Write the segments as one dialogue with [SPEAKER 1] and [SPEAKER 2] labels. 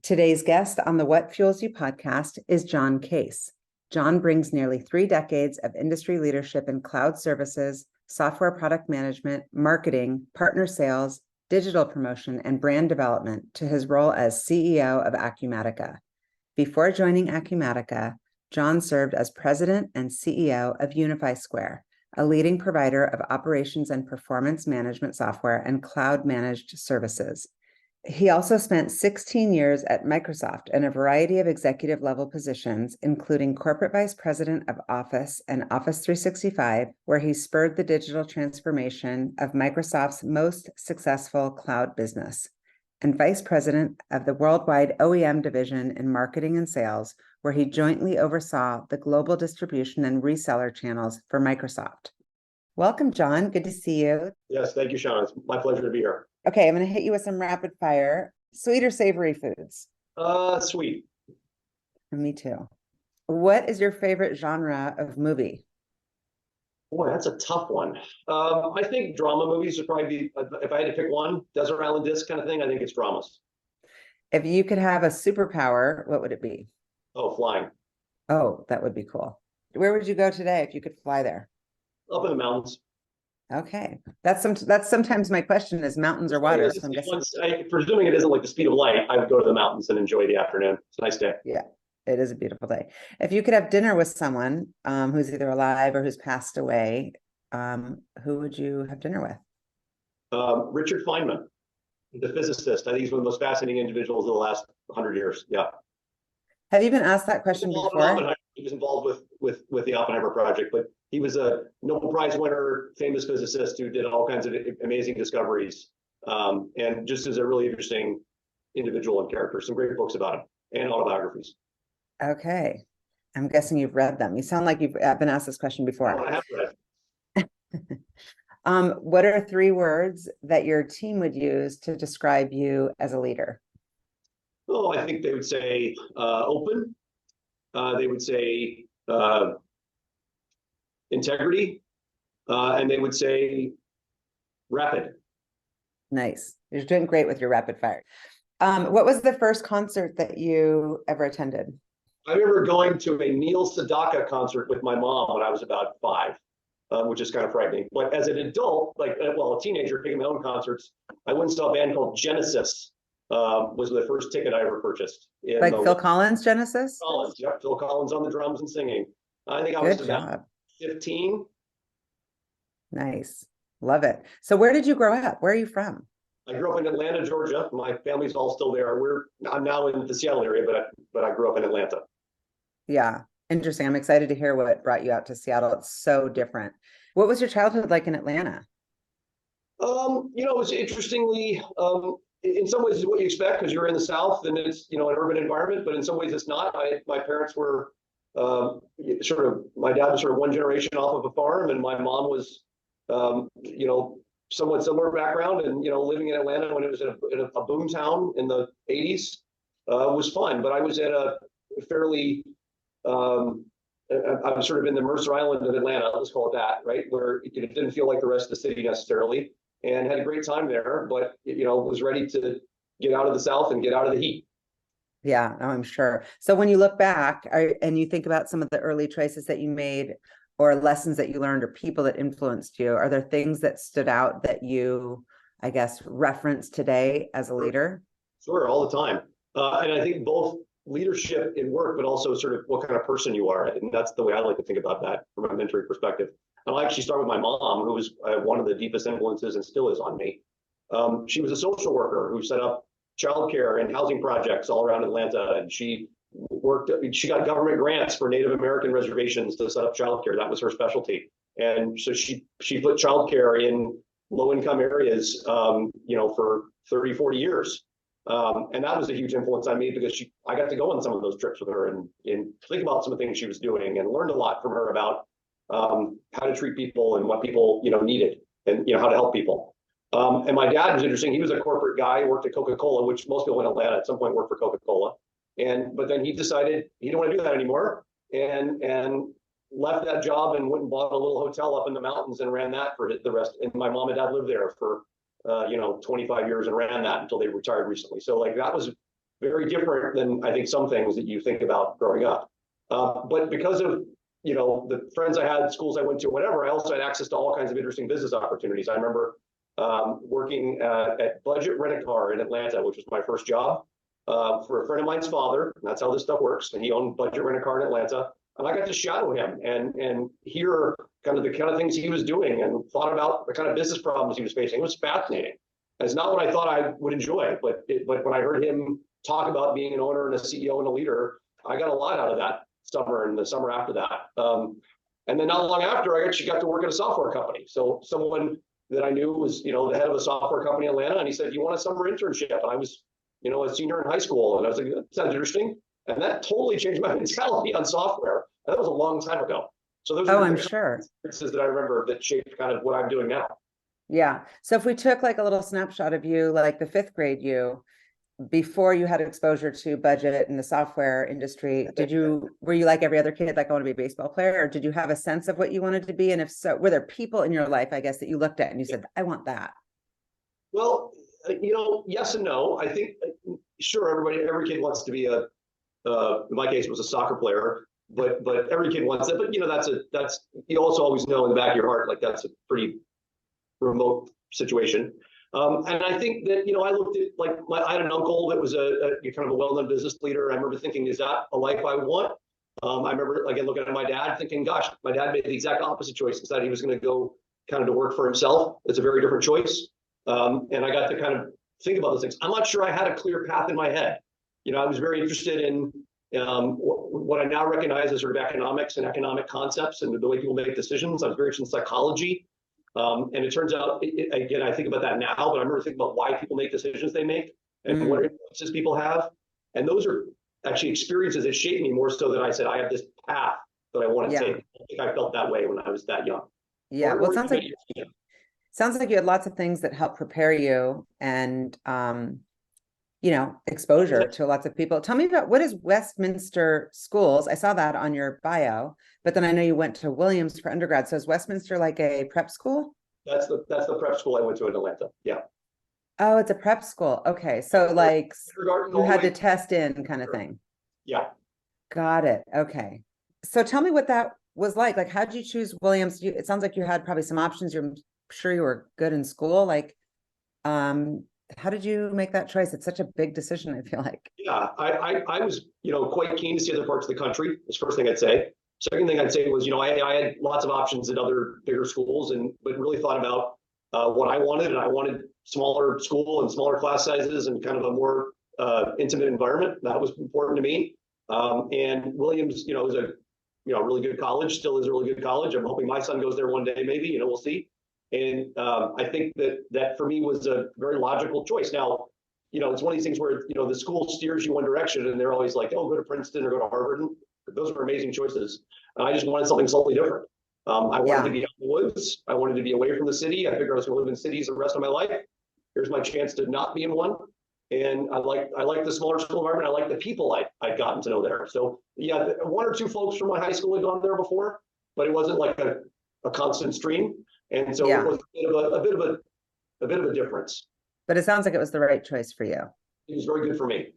[SPEAKER 1] Today's guest on the What Fuels You podcast is John Case. John brings nearly 3 decades of industry leadership in cloud services, software product management, marketing, partner sales, digital promotion, and brand development to his role as CEO of Acumatica. Before joining Acumatica, John served as president and CEO of Unify Square, a leading provider of operations and performance management software and cloud-managed services. He also spent 16 years at Microsoft in a variety of executive-level positions, including corporate vice president of Office and Office 365, where he spurred the digital transformation of Microsoft's most successful cloud business, and vice president of the worldwide OEM division in marketing and sales, where he jointly oversaw the global distribution and reseller channels for Microsoft. Welcome, John. Good to see you.
[SPEAKER 2] Yes, thank you, Sean. It's my pleasure to be here.
[SPEAKER 1] Okay, I'm going to hit you with some rapid fire. Sweet or savory foods?
[SPEAKER 2] Sweet.
[SPEAKER 1] Me too. What is your favorite genre of movie?
[SPEAKER 2] Boy, that's a tough one. I think drama movies would probably be, if I had to pick one, Desert Island Disc kind of thing, I think it's dramas.
[SPEAKER 1] If you could have a superpower, what would it be?
[SPEAKER 2] Oh, flying.
[SPEAKER 1] Oh, that would be cool. Where would you go today if you could fly there?
[SPEAKER 2] Up in the mountains.
[SPEAKER 1] Okay, that's sometimes my question is mountains or water. So I'm guessing.
[SPEAKER 2] Presuming it isn't like the speed of light, I would go to the mountains and enjoy the afternoon. It's a nice day.
[SPEAKER 1] Yeah, it is a beautiful day. If you could have dinner with someone who's either alive or who's passed away, who would you have dinner with?
[SPEAKER 2] Richard Feynman, the physicist. I think he's one of the most fascinating individuals of the last 100 years. Yeah.
[SPEAKER 1] Have you been asked that question before?
[SPEAKER 2] He was involved with the Oppenheimer project, but he was a Nobel Prize winner, famous physicist who did all kinds of amazing discoveries, and just is a really interesting individual and character. Some great books about him and autobiographies.
[SPEAKER 1] Okay, I'm guessing you've read them. You sound like you've been asked this question before.
[SPEAKER 2] Oh, I have read.
[SPEAKER 1] What are 3 words that your team would use to describe you as a leader?
[SPEAKER 2] Oh, I think they would say open. They would say integrity, and they would say rapid.
[SPEAKER 1] Nice. You're doing great with your rapid fire. What was the first concert that you ever attended?
[SPEAKER 2] I remember going to a Neil Sedaka concert with my mom when I was about 5, which is kind of frightening. But as an adult, a teenager taking my own concerts, I went and saw a band called Genesis. Was the first ticket I ever purchased.
[SPEAKER 1] Like Phil Collins, Genesis?
[SPEAKER 2] Collins, yep. Phil Collins on the drums and singing. I think I was about 15.
[SPEAKER 1] Nice. Love it. So where did you grow up? Where are you from?
[SPEAKER 2] I grew up in Atlanta, Georgia. My family's all still there. I'm now in the Seattle area, but I grew up in Atlanta.
[SPEAKER 1] Yeah. Interesting. I'm excited to hear what brought you out to Seattle. It's so different. What was your childhood like in Atlanta?
[SPEAKER 2] It was interestingly, in some ways it's what you expect because you're in the South and it's, an urban environment, but in some ways it's not. My parents were my dad was sort of one generation off of a farm, and my mom was, somewhat similar background, and, living in Atlanta when it was in a boom town in the 80s was fun, but I was at a fairly, I was sort of in the Mercer Island of Atlanta, let's call it that, right? Where it didn't feel like the rest of the city necessarily. And had a great time there, but was ready to get out of the South and get out of the heat.
[SPEAKER 1] Yeah, I'm sure. So when you look back and you think about some of the early choices that you made or lessons that you learned or people that influenced you, are there things that stood out that you, I guess, reference today as a leader?
[SPEAKER 2] Sure, all the time. And I think both leadership in work, but also sort of what kind of person you are. And that's the way I like to think about that from a mentoring perspective. I'll actually start with my mom, who was one of the deepest influences and still is on me. She was a social worker who set up childcare and housing projects all around Atlanta. And she got government grants for Native American reservations to set up childcare. That was her specialty. And so she put childcare in low-income areas, for 30, 40 years. And that was a huge influence on me because I got to go on some of those trips with her and think about some of the things she was doing and learned a lot from her about how to treat people and what people, needed and, how to help people. And my dad was interesting. He was a corporate guy, worked at Coca-Cola, which most people in Atlanta at some point worked for Coca-Cola. But then he decided he didn't want to do that anymore and left that job and went and bought a little hotel up in the mountains and ran that for the rest. And my mom and dad lived there for 25 years and ran that until they retired recently. So that was very different than I think some things that you think about growing up. But because of, the friends I had, schools I went to, whatever, I also had access to all kinds of interesting business opportunities. I remember working at Budget Rent-A-Car in Atlanta, which was my first job, for a friend of mine's father. And that's how this stuff works. And he owned Budget Rent-A-Car in Atlanta. And I got to shadow him and hear kind of things he was doing and thought about the kind of business problems he was facing. It was fascinating. It's not what I thought I would enjoy, but when I heard him talk about being an owner and a CEO and a leader, I got a lot out of that summer and the summer after that. And then not long after, I actually got to work at a software company. So someone that I knew was, the head of a software company in Atlanta, and he said, "You want a summer internship?" And I was, a senior in high school, and I was like, "That sounds interesting." And that totally changed my mentality on software. And that was a long time ago. So those are
[SPEAKER 1] I'm sure
[SPEAKER 2] experiences that I remember that shaped kind of what I'm doing now.
[SPEAKER 1] Yeah. So if we took like a little snapshot of you, like the fifth grade you, before you had exposure to budget in the software industry, were you like every other kid, like I want to be a baseball player, or did you have a sense of what you wanted to be? And if so, were there people in your life, I guess, that you looked at and you said, I want that?
[SPEAKER 2] Well, yes and no. I think, sure, every kid wants to be in my case, was a soccer player, but every kid wants that. But that's you also always know in the back of your heart, like that's a pretty remote situation. And I think that, I looked at, like, I had an uncle that was a kind of a well-known business leader. I remember thinking, is that a life I would want? I remember, again, looking at my dad thinking, gosh, my dad made the exact opposite choice. Decided he was going to go kind of to work for himself. It's a very different choice. And I got to kind of think about those things. I'm not sure I had a clear path in my head. I was very interested in what I now recognize as sort of economics and economic concepts and the way people make decisions. I was very interested in psychology. And it turns out, again, I think about that now, but I remember thinking about why people make decisions they make and what influences people have. And those are actually experiences that shaped me more so than I said, I have this path that I want to take. I think I felt that way when I was that young.
[SPEAKER 1] Yeah. Well, it sounds like you had lots of things that helped prepare you and, exposure to lots of people. Tell me about, what is Westminster Schools? I saw that on your bio, but then I know you went to Williams for undergrad. So is Westminster like a prep school?
[SPEAKER 2] That's the prep school I went to in Atlanta. Yeah.
[SPEAKER 1] Oh, it's a prep school. Okay. So like you had to test in kind of thing.
[SPEAKER 2] Yeah.
[SPEAKER 1] Got it. Okay. So tell me what that was like. Like, how'd you choose Williams? It sounds like you had probably some options. You're sure you were good in school. Like, how did you make that choice? It's such a big decision, I feel like.
[SPEAKER 2] Yeah, I was, quite keen to see other parts of the country. That's the first thing I'd say. Second thing I'd say was, I had lots of options at other bigger schools, but really thought about what I wanted, and I wanted smaller school and smaller class sizes and kind of a more intimate environment. That was important to me. And Williams, is a really good college, still is a really good college. I'm hoping my son goes there one day, maybe. We'll see. And I think that for me was a very logical choice. Now, it's one of these things where, the school steers you one direction and they're always like, oh, go to Princeton or go to Harvard. And those are amazing choices. And I just wanted something slightly different. I wanted to be out in the woods. I wanted to be away from the city. I figured I was going to live in cities the rest of my life. Here's my chance to not be in one. And I like the smaller school environment. I like the people I'd gotten to know there. So yeah, one or two folks from my high school had gone there before, but it wasn't like a constant stream. And so it was a bit of a difference.
[SPEAKER 1] But it sounds like it was the right choice for you.
[SPEAKER 2] It was very good for me.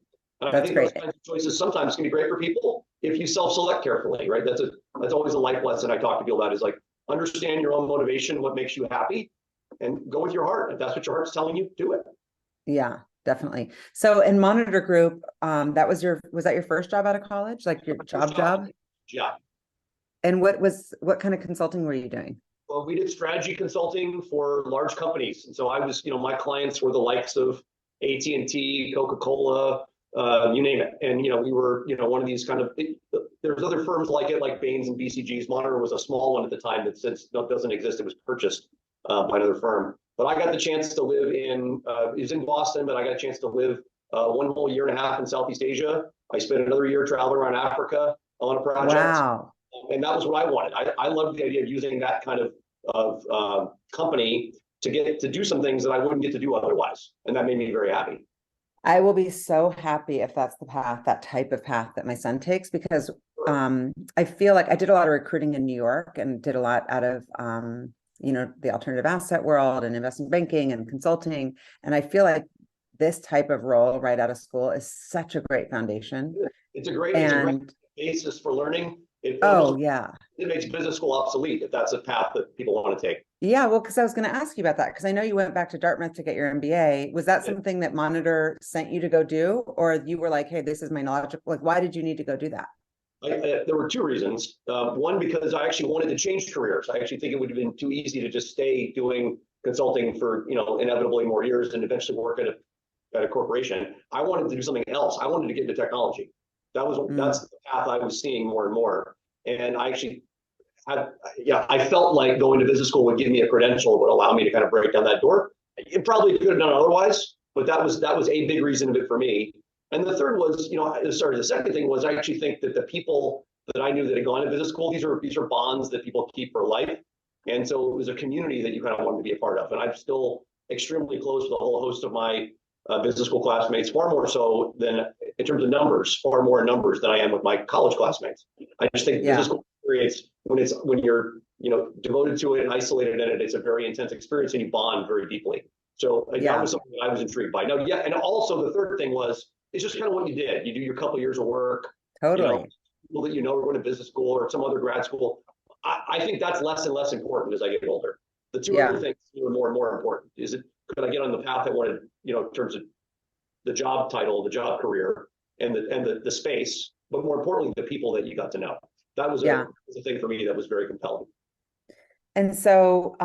[SPEAKER 2] And
[SPEAKER 1] That's
[SPEAKER 2] I think
[SPEAKER 1] great.
[SPEAKER 2] those kinds of choices sometimes can be great for people if you self-select carefully, right? That's always a life lesson I talk to people about, is like, understand your own motivation, what makes you happy, and go with your heart. If that's what your heart's telling you, do it.
[SPEAKER 1] Yeah, definitely. So in Monitor Group, was that your first job out of college? Like your job?
[SPEAKER 2] Yeah.
[SPEAKER 1] And what kind of consulting were you doing?
[SPEAKER 2] Well, we did strategy consulting for large companies. And so I was, my clients were the likes of AT&T, Coca-Cola, you name it. And, we were, one of these kind of, there's other firms like it, like Bain's and BCG's. Monitor was a small one at the time that since doesn't exist, it was purchased by another firm. But I got the chance to live it was in Boston, but I got a chance to live one whole year and a half in Southeast Asia. I spent another year traveling around Africa on a project.
[SPEAKER 1] Wow.
[SPEAKER 2] And that was what I wanted. I loved the idea of using that kind of company to get to do some things that I wouldn't get to do otherwise. And that made me very happy.
[SPEAKER 1] I will be so happy if that's the path, that type of path that my son takes, because I feel like I did a lot of recruiting in New York and did a lot out of, the alternative asset world and investment banking and consulting. And I feel like this type of role right out of school is such a great foundation.
[SPEAKER 2] It's a great
[SPEAKER 1] And
[SPEAKER 2] basis for learning. It
[SPEAKER 1] oh
[SPEAKER 2] almost,
[SPEAKER 1] yeah.
[SPEAKER 2] it makes business school obsolete if that's a path that people want to take.
[SPEAKER 1] Yeah, well, because I was going to ask you about that, because I know you went back to Dartmouth to get your MBA. Was that something that Monitor sent you to go do, or you were like, hey, this is my knowledge? Like, why did you need to go do that?
[SPEAKER 2] There were two reasons. One, because I actually wanted to change careers. I actually think it would have been too easy to just stay doing consulting for, inevitably more years and eventually work at a corporation. I wanted to do something else. I wanted to get into technology. That's the path I was seeing more and more. And I actually I felt like going to business school would give me a credential that would allow me to kind of break down that door. It probably could have done otherwise, but that was a big reason of it for me. And the third was, the second thing was I actually think that the people that I knew that had gone to business school, these are bonds that people keep for life. And so it was a community that you kind of wanted to be a part of. And I'm still extremely close with a whole host of my business school classmates, far more so than in terms of numbers, far more numbers than I am with my college classmates. I just think business school experience, when you're devoted to it and isolated in it, it's a very intense experience and you bond very deeply. So that was something that I was intrigued by. Now, and also the third thing was, it's just kind of what you did. You do your couple of years of work.
[SPEAKER 1] Totally.
[SPEAKER 2] People that are going to business school or some other grad school. I think that's less and less important as I get older. The two other things are more and more important. Could I get on the path I wanted, in terms of the job title, the job career, and the space, but more importantly, the people that you got to know. That was a thing for me that was very compelling.
[SPEAKER 1] And so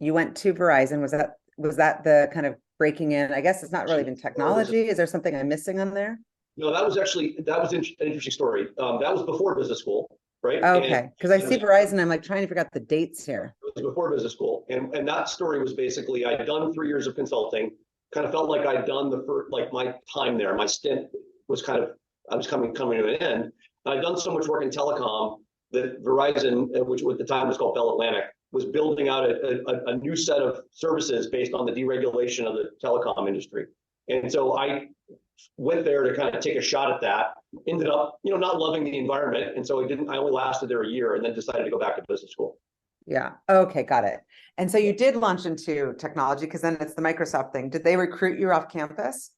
[SPEAKER 1] you went to Verizon. Was that the kind of breaking in? I guess it's not really even technology. Is there something I'm missing on there?
[SPEAKER 2] No, that was an interesting story. That was before business school, right?
[SPEAKER 1] Okay, because I see Verizon, I'm like trying to figure out the dates here.
[SPEAKER 2] It was before business school, and that story was basically I'd done 3 years of consulting, kind of felt like I'd done my time there. My stint was I was coming to an end. And I'd done so much work in telecom that Verizon, which at the time was called Bell Atlantic, was building out a new set of services based on the deregulation of the telecom industry. And so I went there to kind of take a shot at that, ended up, not loving the environment. And so I only lasted there a year and then decided to go back to business school.
[SPEAKER 1] Yeah. Okay. Got it. And so you did launch into technology because then it's the Microsoft thing. Did they recruit you off campus?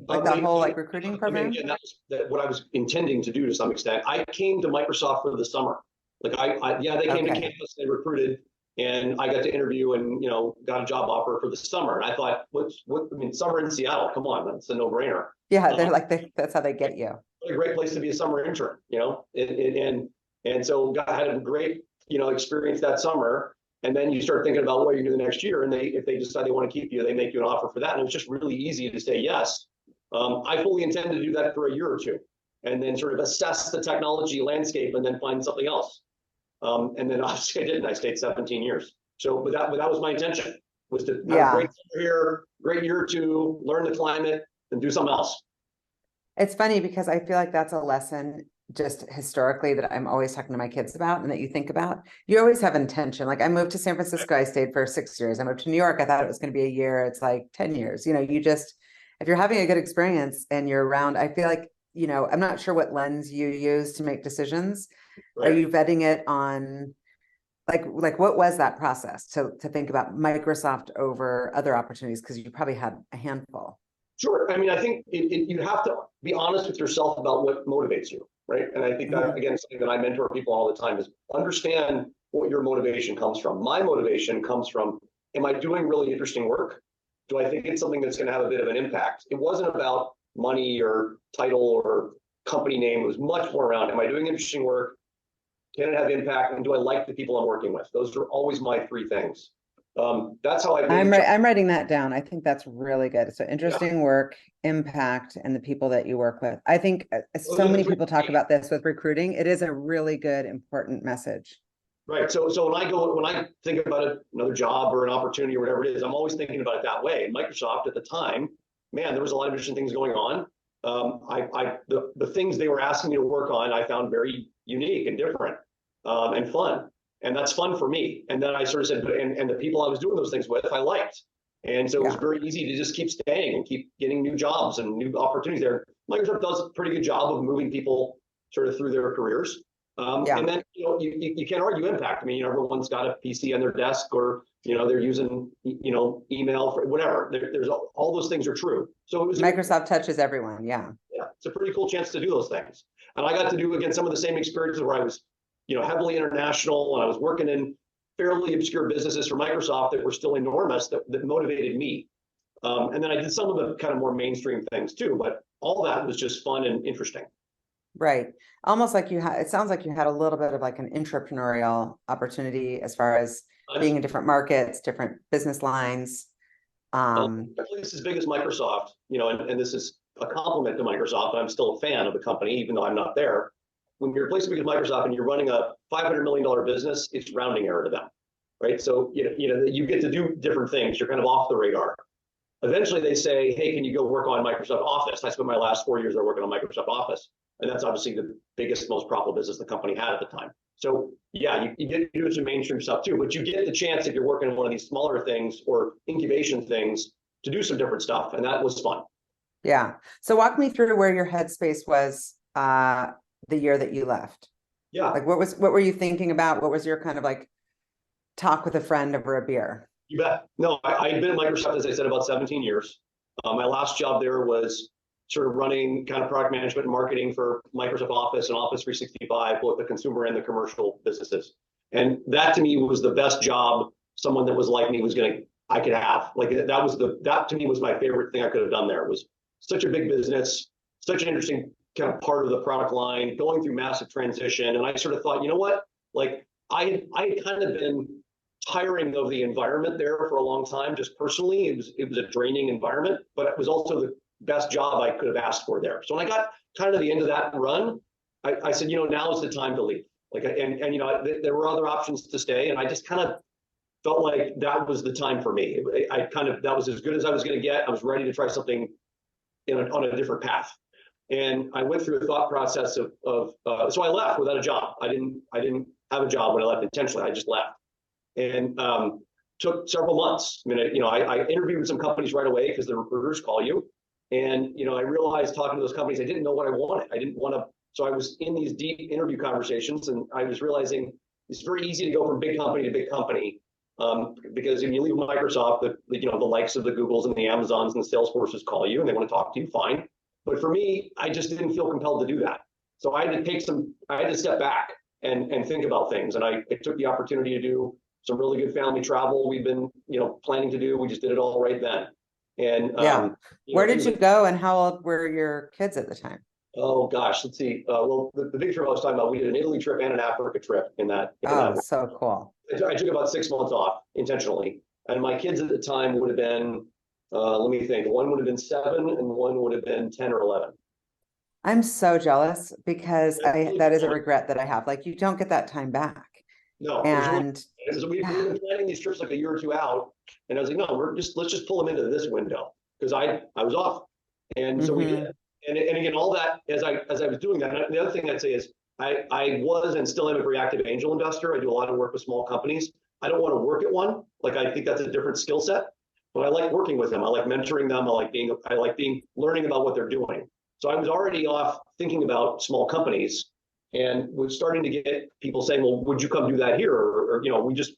[SPEAKER 1] Like that whole recruiting program?
[SPEAKER 2] Again, that's what I was intending to do to some extent. I came to Microsoft for the summer. Like they came to campus, they recruited, and I got to interview and got a job offer for the summer. And I thought, summer in Seattle, come on, that's a no-brainer.
[SPEAKER 1] Yeah, they're that's how they get you.
[SPEAKER 2] What a great place to be a summer intern, and so had a great experience that summer. And then you start thinking about what you do the next year, and if they decide they want to keep you, they make you an offer for that. And it was just really easy to say yes. I fully intend to do that for a year or two, and then sort of assess the technology landscape, and then find something else. And then obviously I didn't. I stayed 17 years. But that was my intention, was to have a great summer here, great year or two, learn the climate, and do something else.
[SPEAKER 1] It's funny because I feel like that's a lesson just historically that I'm always talking to my kids about and that you think about. You always have intention. Like I moved to San Francisco, I stayed for 6 years. I moved to New York, I thought it was going to be a year. It's like 10 years. You just, if you're having a good experience and you're around, I feel like, I'm not sure what lens you use to make decisions. Right. Are you vetting it on like what was that process to think about Microsoft over other opportunities? Because you probably had a handful.
[SPEAKER 2] Sure. I mean, I think you have to be honest with yourself about what motivates you, right? And I think that, again, something that I mentor people all the time is understand what your motivation comes from. My motivation comes from, am I doing really interesting work? Do I think it's something that's going to have a bit of an impact? It wasn't about money or title or company name. It was much more around, am I doing interesting work? Can it have impact? And do I like the people I'm working with? Those are always my three things. That's how I'm
[SPEAKER 1] writing that down. I think that's really good. So interesting work, impact, and the people that you work with. I think so many people talk about this with recruiting. It is a really good, important message.
[SPEAKER 2] Right. So when I think about another job or an opportunity or whatever it is, I'm always thinking about it that way. And Microsoft at the time, man, there was a lot of interesting things going on. The things they were asking me to work on, I found very unique and different and fun. And that's fun for me. And then I sort of said, and the people I was doing those things with, I liked. And so it was very easy to just keep staying and keep getting new jobs and new opportunities there. Microsoft does a pretty good job of moving people sort of through their careers. And then, you can't argue impact. I mean, everyone's got a PC on their desk, or, they're using, email for whatever. There's all those things are true. So it was
[SPEAKER 1] Microsoft touches everyone. Yeah.
[SPEAKER 2] Yeah, it's a pretty cool chance to do those things. And I got to do, again, some of the same experiences where I was, heavily international, and I was working in fairly obscure businesses for Microsoft that were still enormous, that motivated me. And then I did some of the kind of more mainstream things too, but all that was just fun and interesting.
[SPEAKER 1] Right. Almost like it sounds like you had a little bit of like an entrepreneurial opportunity as far as being in different markets, different business lines.
[SPEAKER 2] At least as big as Microsoft, and this is a compliment to Microsoft. I'm still a fan of the company, even though I'm not there. When you're a place as big as Microsoft and you're running a $500 million business, it's rounding error to them, right? So, you get to do different things. You're kind of off the radar. Eventually they say, hey, can you go work on Microsoft Office? I spent my last 4 years there working on Microsoft Office. And that's obviously the biggest, most profitable business the company had at the time. So yeah, you get to do some mainstream stuff too, but you get the chance, if you're working on one of these smaller things or incubation things, to do some different stuff. And that was fun.
[SPEAKER 1] Yeah. So walk me through where your headspace was the year that you left.
[SPEAKER 2] Yeah.
[SPEAKER 1] Like what were you thinking about? What was your kind of like talk with a friend over a beer?
[SPEAKER 2] You bet. No, I had been at Microsoft, as I said, about 17 years. My last job there was sort of running kind of product management and marketing for Microsoft Office and Office 365, both the consumer and the commercial businesses. And that to me was the best job someone that was like me I could have. Like that to me was my favorite thing I could have done there. It was such a big business, such an interesting kind of part of the product line, going through massive transition. And I sort of thought, you know what? Like I had kind of been tiring of the environment there for a long time, just personally. It was a draining environment, but it was also the best job I could have asked for there. So when I got kind of the end of that run, I said, now is the time to leave. Like, and there were other options to stay, and I just kind of felt like that was the time for me. That was as good as I was going to get. I was ready to try something on a different path. And I went through a thought process so I left without a job. I didn't have a job when I left intentionally. I just left, and took several months. I mean, I interviewed with some companies right away because the recruiters call you. And, I realized talking to those companies, I didn't know what I wanted. I didn't want to. So I was in these deep interview conversations, and I was realizing it's very easy to go from big company to big company. Because if you leave Microsoft, the likes of the Googles and the Amazons and the Salesforces call you and they want to talk to you, fine. But for me, I just didn't feel compelled to do that. So I had to step back and think about things. And I took the opportunity to do some really good family travel we've been, planning to do. We just did it all right then. And
[SPEAKER 1] where did you go, and how old were your kids at the time?
[SPEAKER 2] Oh gosh, let's see. Well, the big trip I was talking about, we did an Italy trip and an Africa trip in that.
[SPEAKER 1] So cool.
[SPEAKER 2] I took about 6 months off intentionally, and my kids at the time would have been, let me think, one would have been 7 and one would have been 10 or 11.
[SPEAKER 1] I'm so jealous because that is a regret that I have. Like, you don't get that time back.
[SPEAKER 2] No,
[SPEAKER 1] and
[SPEAKER 2] we've been planning these trips like a year or two out, and I was like, no, let's just pull them into this window, because I was off, and so we did. And again, all that as I was doing that. And the other thing I'd say is I was and still am a very active angel investor. I do a lot of work with small companies. I don't want to work at one. Like, I think that's a different skill set, but I like working with them. I like mentoring them. I like learning about what they're doing. So I was already off thinking about small companies, and was starting to get people saying, well, would you come do that here? Or we just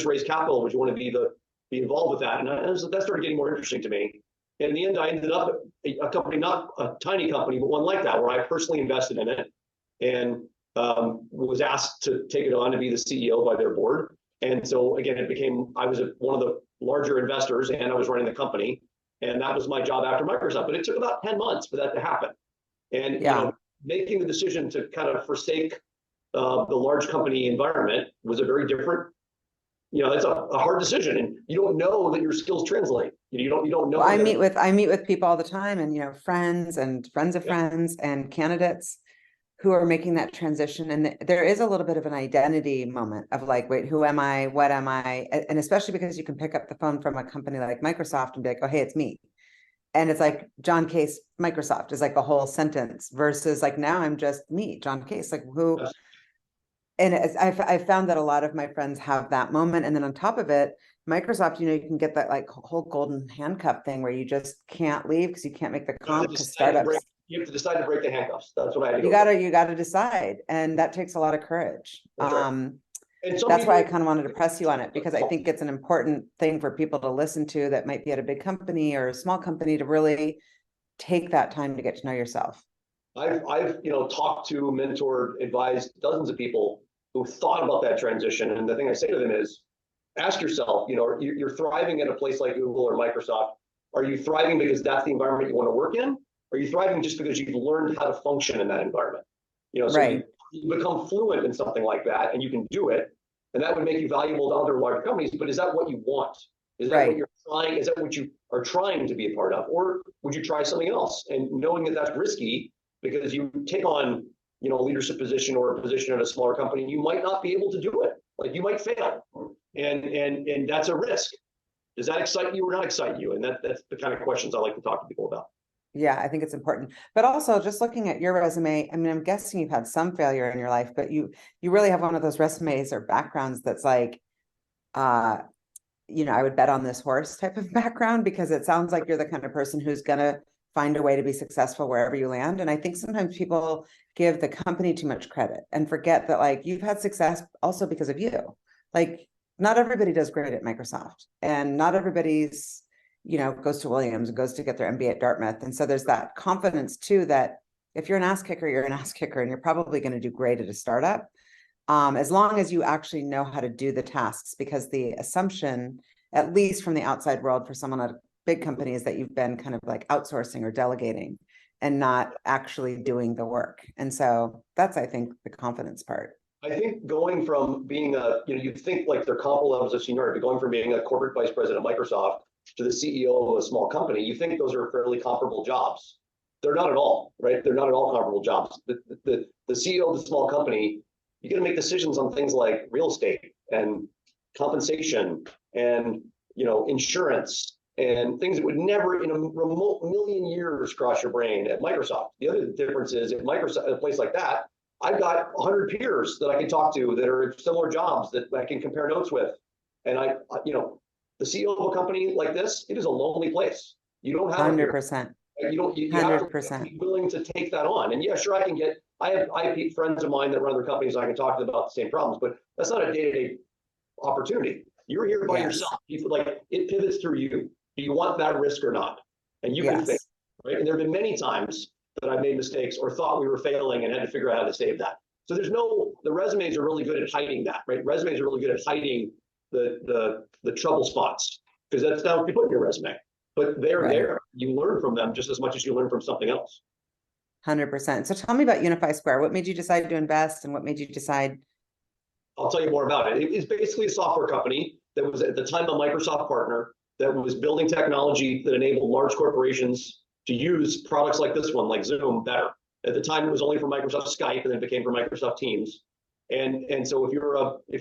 [SPEAKER 2] raised capital. Would you want to be involved with that? And that started getting more interesting to me. And in the end, I ended up at a company, not a tiny company, but one like that, where I personally invested in it, and was asked to take it on to be the CEO by their board. And so again, I was one of the larger investors, and I was running the company, and that was my job after Microsoft. But it took about 10 months for that to happen. And making the decision to kind of forsake the large company environment was a very different. That's a hard decision, and you don't know that your skills translate. You don't know.
[SPEAKER 1] Well, I meet with people all the time, and friends and friends of friends and candidates who are making that transition. And there is a little bit of an identity moment of like, wait, who am I? What am I? And especially because you can pick up the phone from a company like Microsoft and be like, oh, hey, it's me. And it's like, John Case, Microsoft is like a whole sentence, versus like, now I'm just me, John Case, like who. Yes. And I found that a lot of my friends have that moment. And then on top of it, Microsoft, you can get that like whole golden handcuff thing where you just can't leave because you can't make the comp, because startups.
[SPEAKER 2] You have to decide to break the handcuffs. That's what I had to
[SPEAKER 1] You
[SPEAKER 2] go through.
[SPEAKER 1] you gotta decide, and that takes a lot of courage.
[SPEAKER 2] That's right. And some
[SPEAKER 1] That's why I
[SPEAKER 2] people,
[SPEAKER 1] kind of wanted to press you on it, because I think it's an important thing for people to listen to that might be at a big company or a small company, to really take that time to get to know yourself.
[SPEAKER 2] I've talked to, mentored, advised dozens of people who thought about that transition. And the thing I say to them is, ask yourself, you're thriving at a place like Google or Microsoft. Are you thriving because that's the environment you want to work in? Or are you thriving just because you've learned how to function in that environment? So
[SPEAKER 1] Right.
[SPEAKER 2] you become fluent in something like that and you can do it. And that would make you valuable to other large companies. But is that what you want? Is that what you're trying? Is that what you are trying to be a part of? Or would you try something else? And knowing that that's risky, because you take on, a leadership position or a position at a smaller company, you might not be able to do it. Like, you might fail. And that's a risk. Does that excite you or not excite you? And that's the kind of questions I like to talk to people about.
[SPEAKER 1] Yeah, I think it's important. But also, just looking at your resume, I mean, I'm guessing you've had some failure in your life, but you really have one of those resumes or backgrounds that's like, I would bet on this horse type of background, because it sounds like you're the kind of person who's gonna find a way to be successful wherever you land. And I think sometimes people give the company too much credit and forget that, like, you've had success also because of you. Like, not everybody does great at Microsoft, and not everybody's, goes to Williams and goes to get their MBA at Dartmouth. And so there's that confidence too, that if you're an ass kicker, you're an ass kicker, and you're probably going to do great at a startup. As long as you actually know how to do the tasks, because the assumption, at least from the outside world, for someone at a big company, is that you've been kind of like outsourcing or delegating and not actually doing the work. And so that's, I think, the confidence part.
[SPEAKER 2] I think going from being you'd think like they're comparable levels of seniority, but going from being a corporate vice president at Microsoft to the CEO of a small company, you think those are fairly comparable jobs. They're not at all, right? They're not at all comparable jobs. The CEO of the small company, you got to make decisions on things like real estate and compensation and insurance and things that would never in a remote million years cross your brain at Microsoft. The other difference is, at Microsoft, a place like that, I've got 100 peers that I can talk to that are in similar jobs that I can compare notes with. And the CEO of a company like this, it is a lonely place. You don't have
[SPEAKER 1] 100%.
[SPEAKER 2] You have to be willing to take that on. And yeah, sure, I have friends of mine that run other companies, and I can talk to them about the same problems, but that's not a day-to-day opportunity. You're here by yourself. It pivots through you. Do you want that risk or not? And you can think, right? And there have been many times that I made mistakes or thought we were failing and had to figure out how to save that. So the resumes are really good at hiding that, right? Resumes are really good at hiding the trouble spots, because that's not what you put in your resume. But they're there. You learn from them just as much as you learn from something else.
[SPEAKER 1] 100%. So tell me about Unify Square. What made you decide to invest, and what made you decide?
[SPEAKER 2] I'll tell you more about it. It is basically a software company that was at the time a Microsoft partner that was building technology that enabled large corporations to use products like this one, like Zoom, better. At the time, it was only for Microsoft Skype, and then it became for Microsoft Teams. And so if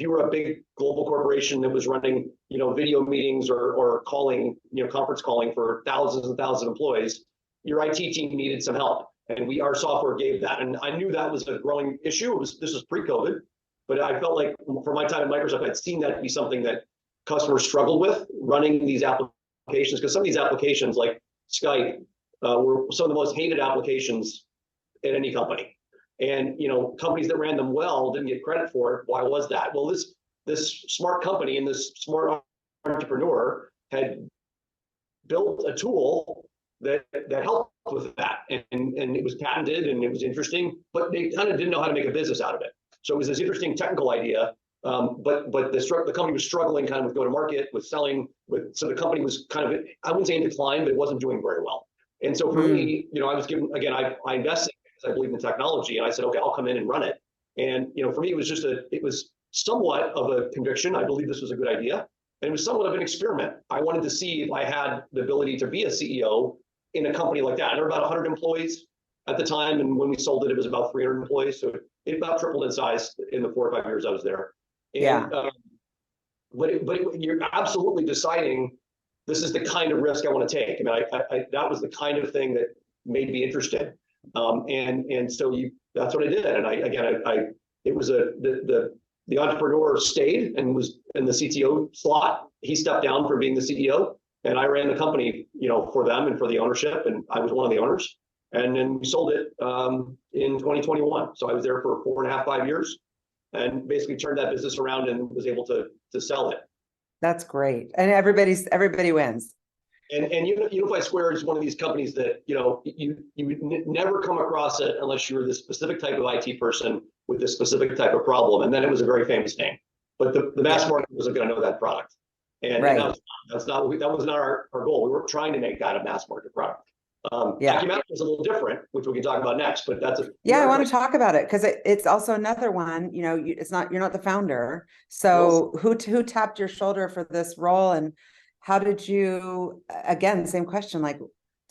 [SPEAKER 2] you were a big global corporation that was running video meetings or calling conference calling for thousands and thousands of employees, your IT team needed some help, and our software gave that. And I knew that was a growing issue. This was pre-COVID, but I felt like for my time at Microsoft, I'd seen that be something that customers struggled with, running these applications, because some of these applications like Skype were some of the most hated applications at any company. And companies that ran them well didn't get credit for it. Why was that? Well, this smart company and this smart entrepreneur had built a tool that helped with that, and it was patented and it was interesting, but they kind of didn't know how to make a business out of it. So it was this interesting technical idea, but the company was struggling kind of with go-to-market, with selling, so the company was kind of, I wouldn't say in decline, but it wasn't doing very well. And so for me, I was given, again, I invested because I believe in technology, and I said, okay, I'll come in and run it. And for me, it was somewhat of a conviction. I believe this was a good idea, and it was somewhat of an experiment. I wanted to see if I had the ability to be a CEO in a company like that. There were about 100 employees at the time, and when we sold it, it was about 300 employees. So it about tripled in size in the 4 or 5 years I was there. And, but you're absolutely deciding, this is the kind of risk I want to take. I mean, that was the kind of thing that made me interested. And so that's what I did. And it was the entrepreneur stayed and was in the CTO slot. He stepped down from being the CEO, and I ran the company, for them and for the ownership. And I was one of the owners. And then we sold it in 2021. So I was there for 4.5, 5 years, and basically turned that business around and was able to sell it.
[SPEAKER 1] That's great. And everybody wins.
[SPEAKER 2] And Unify Square is one of these companies that, you would never come across it unless you were this specific type of IT person with this specific type of problem. And then it was a very famous name. But the mass market wasn't going to know that product. And
[SPEAKER 1] Right.
[SPEAKER 2] that was not our goal. We weren't trying to make that a mass market product. Acumatica is a little different, which we can talk about next, but that's
[SPEAKER 1] I want to talk about it because it's also another one, you're not the founder. So who tapped your shoulder for this role, and how did you, again, same question, like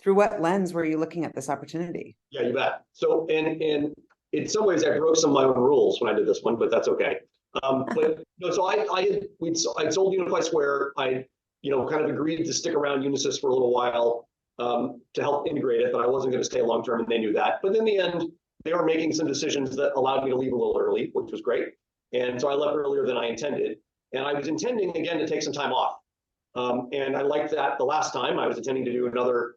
[SPEAKER 1] through what lens were you looking at this opportunity?
[SPEAKER 2] Yeah, you bet. So, and in some ways I broke some of my own rules when I did this one, but that's okay. So I sold Unify Square. I, kind of agreed to stick around Unisys for a little while to help integrate it, but I wasn't going to stay long term, and they knew that. But in the end, they were making some decisions that allowed me to leave a little early, which was great. And so I left earlier than I intended. And I was intending again to take some time off. And I liked that the last time. I was intending to do another,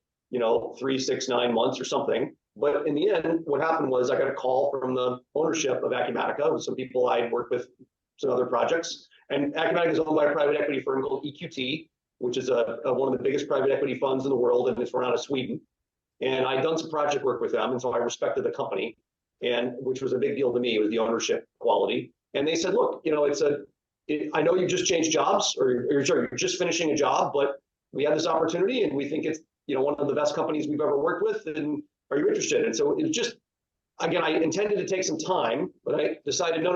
[SPEAKER 2] 3, 6, 9 months or something. But in the end, what happened was I got a call from the ownership of Acumatica, with some people I'd worked with, some other projects. And Acumatica is owned by a private equity firm called EQT, which is one of the biggest private equity funds in the world, and it's run out of Sweden. And I'd done some project work with them, and so I respected the company, and which was a big deal to me, was the ownership quality. And they said, look, I know you just changed jobs, or you're just finishing a job, but we have this opportunity, and we think it's one of the best companies we've ever worked with, and are you interested? And so it was just, again, I intended to take some time, but I decided, no,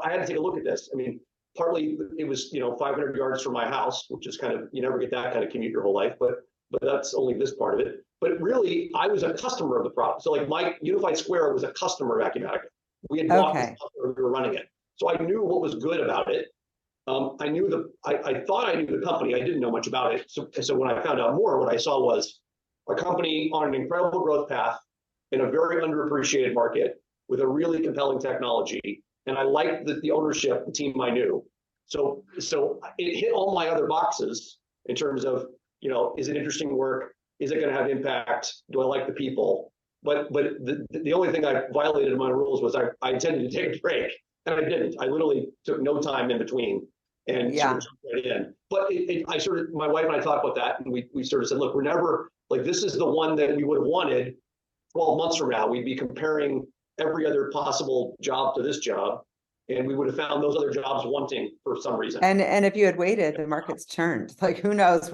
[SPEAKER 2] I had to take a look at this. I mean, partly it was 500 yards from my house, which is kind of, you never get that kind of commute your whole life, but that's only this part of it. But really, I was a customer of the product. So like my Unified Square was a customer of Acumatica. We had bought this customer, we were running it. So I knew what was good about it. I thought I knew the company. I didn't know much about it. So when I found out more, what I saw was a company on an incredible growth path in a very underappreciated market with a really compelling technology. And I liked the ownership, the team I knew. So it hit all my other boxes in terms of, is it interesting work? Is it going to have impact? Do I like the people? But the only thing I violated in my rules was I intended to take a break, and I didn't. I literally took no time in between and sort of jumped right in. But my wife and I talked about that, and we sort of said, look, we're never, like, this is the one that we would have wanted 12 months from now. We'd be comparing every other possible job to this job, and we would have found those other jobs wanting for some reason.
[SPEAKER 1] And if you had waited, the market's turned. Like, who knows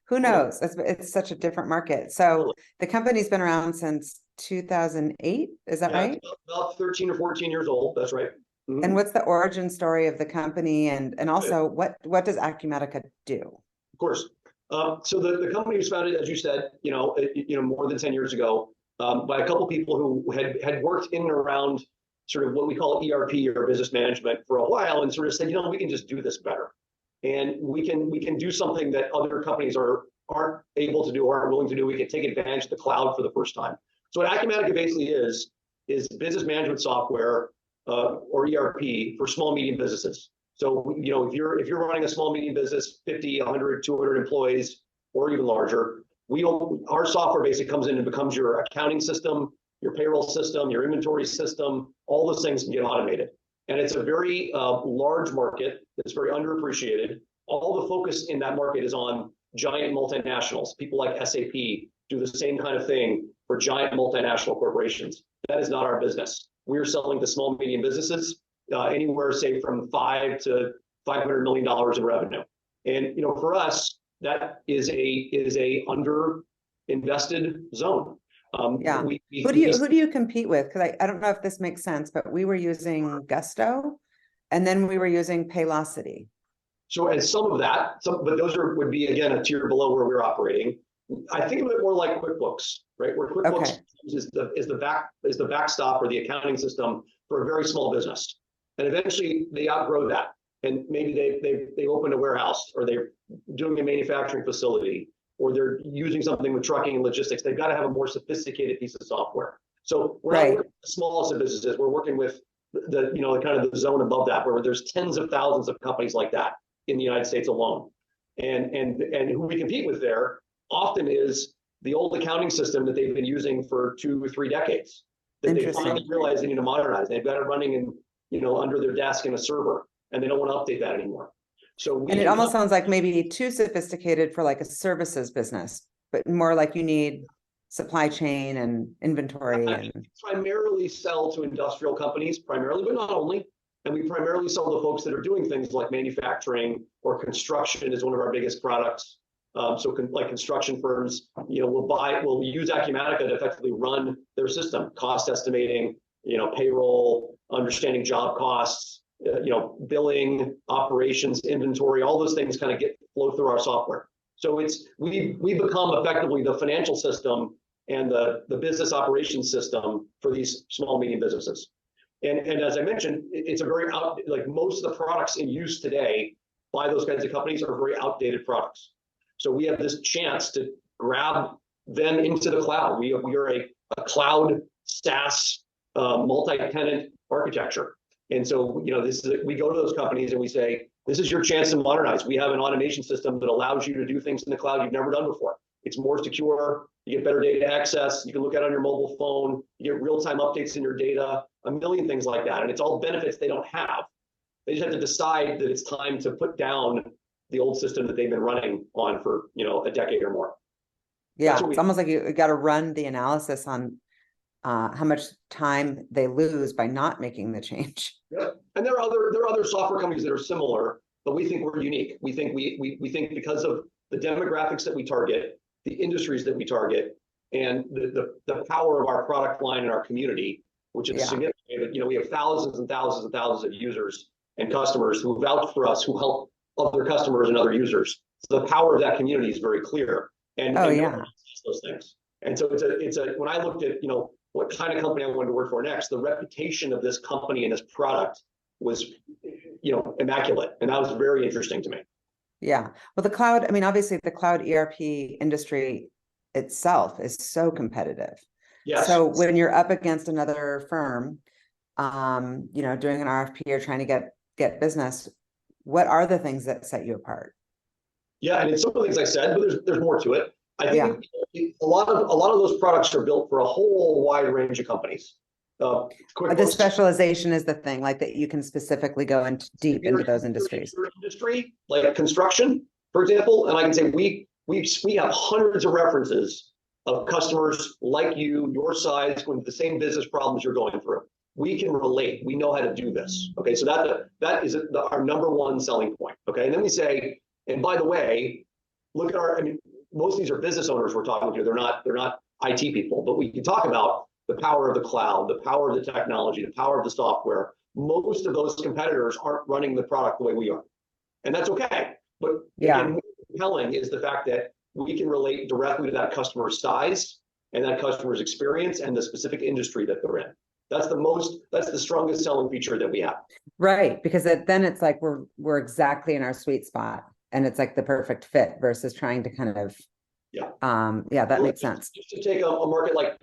[SPEAKER 1] who knows? It's such a different market. So the company's been around since 2008. Is that right?
[SPEAKER 2] About 13 or 14 years old. That's right. Mm-hmm.
[SPEAKER 1] And what's the origin story of the company? And also what does Acumatica do?
[SPEAKER 2] Of course. So the company was founded, as you said, more than 10 years ago, by a couple people who had worked in and around sort of what we call ERP or business management for a while, and sort of said, we can just do this better, and we can do something that other companies aren't able to do or aren't willing to do. We can take advantage of the cloud for the first time. So what Acumatica basically is business management software or ERP for small medium businesses. So if you're running a small medium business, 50, 100, 200 employees, or even larger, our software basically comes in and becomes your accounting system, your payroll system, your inventory system. All those things can get automated. And it's a very large market that's very underappreciated. All the focus in that market is on giant multinationals. People like SAP do the same kind of thing for giant multinational corporations. That is not our business. We're selling to small, medium businesses, anywhere, say, from $5 to $500 million in revenue. And for us, that is a under-invested zone.
[SPEAKER 1] Who do you compete with? Because I don't know if this makes sense, but we were using Gusto, and then we were using Paylocity.
[SPEAKER 2] So as some of that, but those would be, again, a tier below where we're operating. I think of it more like QuickBooks, right? Where QuickBooks is the backstop or the accounting system for a very small business, and eventually they outgrow that, and maybe they opened a warehouse, or they're doing a manufacturing facility, or they're using something with trucking and logistics. They've got to have a more sophisticated piece of software. So we're not working with the smallest of businesses. We're working with the kind of the zone above that, where there's tens of thousands of companies like that in the United States alone, and who we compete with there often is the old accounting system that they've been using for 2 or 3 decades, that they finally realize they need to modernize. They've got it running in, under their desk in a server, and they don't want to update that anymore. So
[SPEAKER 1] and it almost sounds like maybe too sophisticated for like a services business, but more like you need supply chain and inventory. And
[SPEAKER 2] primarily sell to industrial companies, primarily, but not only. And we primarily sell to folks that are doing things like manufacturing or construction is one of our biggest products. Like construction firms, we'll use Acumatica to effectively run their system, cost estimating, payroll, understanding job costs, billing, operations, inventory, all those things kind of flow through our software. So we become effectively the financial system and the business operations system for these small, medium businesses. And as I mentioned, it's a very like most of the products in use today by those kinds of companies are very outdated products. So we have this chance to grab them into the cloud. We are a cloud SaaS multi-tenant architecture. And so, we go to those companies and we say, this is your chance to modernize. We have an automation system that allows you to do things in the cloud you've never done before. It's more secure. You get better data access. You can look at it on your mobile phone. You get real-time updates in your data, a million things like that. And it's all benefits they don't have. They just have to decide that it's time to put down the old system that they've been running on for, a decade or more.
[SPEAKER 1] Yeah, it's almost like you got to run the analysis on how much time they lose by not making the change.
[SPEAKER 2] Yeah, and there are other software companies that are similar, but we think we're unique. We think we think because of the demographics that we target, the industries that we target, and the power of our product line and our community, which is significant. We have thousands and thousands and thousands of users and customers who vouch for us, who help other customers and other users. So the power of that community is very clear. And those things. And so it's a when I looked at what kind of company I wanted to work for next, the reputation of this company and this product was immaculate, and that was very interesting to me.
[SPEAKER 1] Yeah, well, the cloud, obviously the cloud ERP industry itself is so competitive.
[SPEAKER 2] Yes.
[SPEAKER 1] So when you're up against another firm, doing an RFP or trying to get business, what are the things that set you apart?
[SPEAKER 2] Yeah, and it's some of the things I said, but there's more to it. I think a lot of those products are built for a whole wide range of companies.
[SPEAKER 1] The specialization is the thing, like that you can specifically go deep into those industries.
[SPEAKER 2] Industry, like construction, for example, and I can say we have hundreds of references of customers like you, your size, with the same business problems you're going through. We can relate. We know how to do this. Okay, so that is our number one selling point. Okay, and then we say, and by the way, look at most of these are business owners we're talking to. They're not IT people, but we can talk about the power of the cloud, the power of the technology, the power of the software. Most of those competitors aren't running the product the way we are, and that's okay. But again, what's compelling is the fact that we can relate directly to that customer's size and that customer's experience and the specific industry that they're in. That's the strongest selling feature that we have. Right,
[SPEAKER 1] because then it's like we're exactly in our sweet spot, and it's like the perfect fit versus trying to kind of that makes sense.
[SPEAKER 2] Just to take a market like